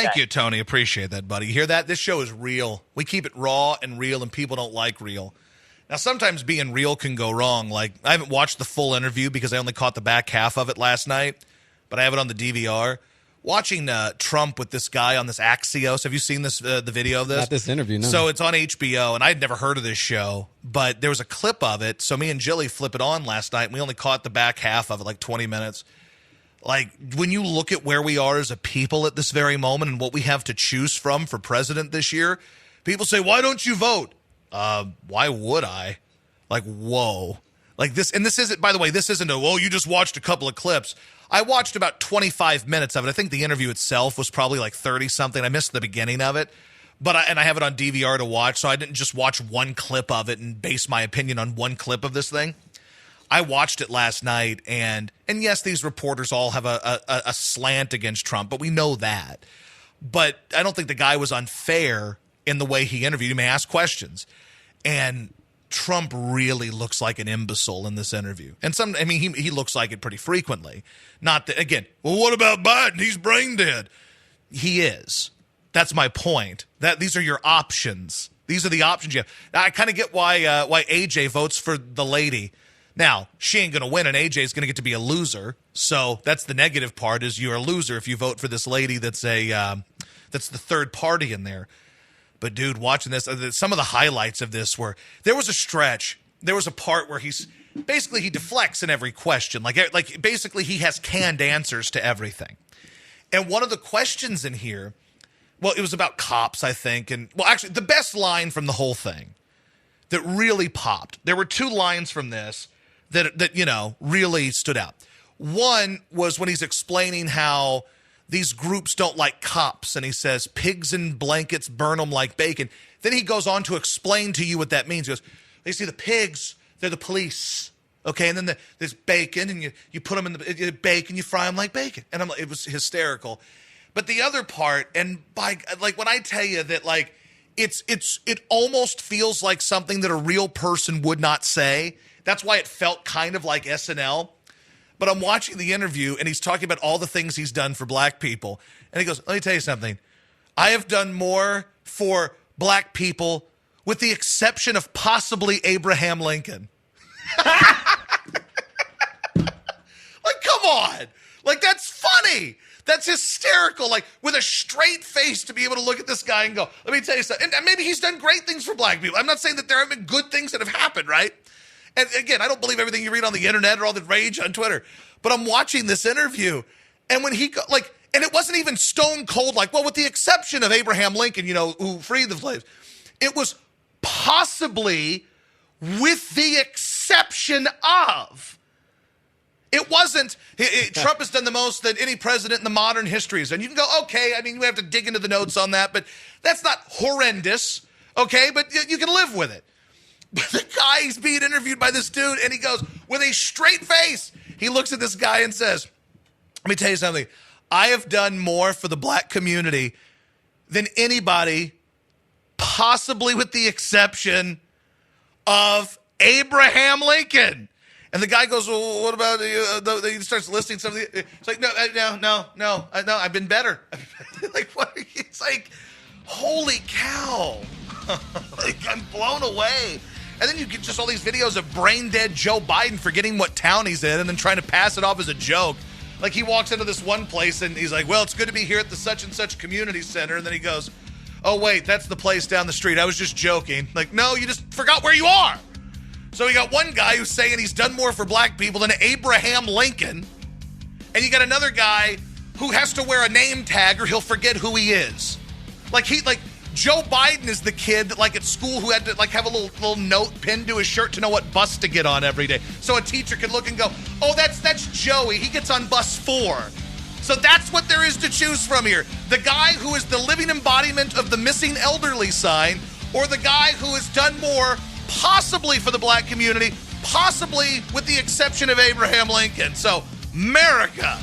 Thank you, Tony. Appreciate that, buddy. You hear that? This show is real. We keep it raw and real, and people don't like real. Now, sometimes being real can go wrong. Like, I haven't watched the full interview because I only caught the back half of it last night, but I have it on the DVR. Watching Trump with this guy on this Axios. Have you seen this the video of this? Not this interview, no. So it's on HBO, and I'd never heard of this show, but there was a clip of it. So me and Jilly flip it on last night, and we only caught the back half of it, like 20 minutes. Like, when you look at where we are as a people at this very moment and what we have to choose from for president this year, people say, why don't you vote? Why would I? Like, whoa. Like this, and this isn't, by the way, this isn't you just watched a couple of clips. I watched about 25 minutes of it. I think the interview itself was probably like 30-something. I missed the beginning of it. But I have it on DVR to watch, so I didn't just watch one clip of it and base my opinion on one clip of this thing. I watched it last night, and yes, these reporters all have a slant against Trump, but we know that. But I don't think the guy was unfair in the way he interviewed him. He asked questions. And Trump really looks like an imbecile in this interview. And he looks like it pretty frequently. Not that, again, well, what about Biden? He's brain dead. He is. That's my point. These are your options. These are the options you have. Now, I kind of get why AJ votes for the lady. Now, she ain't going to win, and AJ is going to get to be a loser. So that's the negative part, is you're a loser if you vote for this lady that's that's the third party in there. But, dude, watching this, some of the highlights of this were, there was a stretch. There was a part where he deflects in every question. Like basically he has canned answers to everything. And one of the questions in here, well, it was about cops, I think. And, well, actually, the best line from the whole thing that really popped, there were two lines from this that really stood out. One was when he's explaining how these groups don't like cops, and he says, pigs in blankets burn them like bacon. Then he goes on to explain to you what that means. He goes, you see the pigs, they're the police, okay? And then there's bacon, and you put them in the bacon, you fry them like bacon. And it was hysterical. But the other part, and when I tell you that, like, it almost feels like something that a real person would not say. That's why it felt kind of like SNL. But I'm watching the interview, and he's talking about all the things he's done for black people. And he goes, let me tell you something. I have done more for black people with the exception of possibly Abraham Lincoln. Like, come on. Like, that's funny. That's hysterical. Like, with a straight face to be able to look at this guy and go, let me tell you something. And maybe he's done great things for black people. I'm not saying that there haven't been good things that have happened, right? And again, I don't believe everything you read on the internet or all the rage on Twitter. But I'm watching this interview, and when he and it wasn't even stone cold, like, well, with the exception of Abraham Lincoln, who freed the slaves. It was possibly with the exception of. It wasn't, Trump has done the most that any president in the modern history has done. You can go, okay, you have to dig into the notes on that, but that's not horrendous, okay? But you can live with it. But the guy, he's being interviewed by this dude, and he goes, with a straight face, he looks at this guy and says, let me tell you something. I have done more for the black community than anybody, possibly with the exception of Abraham Lincoln. And the guy goes, well, what about, he starts listing something. It's like, no, I've been better. Like, what? It's like, holy cow. Like, I'm blown away. And then you get just all these videos of brain-dead Joe Biden forgetting what town he's in and then trying to pass it off as a joke. Like, he walks into this one place and he's like, well, it's good to be here at the such-and-such community center. And then he goes, oh, wait, that's the place down the street. I was just joking. Like, no, you just forgot where you are. So you got one guy who's saying he's done more for black people than Abraham Lincoln. And you got another guy who has to wear a name tag or he'll forget who he is. Joe Biden is the kid that, at school who had to, have a little note pinned to his shirt to know what bus to get on every day. So a teacher can look and go, oh, that's Joey. He gets on bus 4. So that's what there is to choose from here. The guy who is the living embodiment of the missing elderly sign, or the guy who has done more, possibly for the black community, possibly with the exception of Abraham Lincoln. So, America.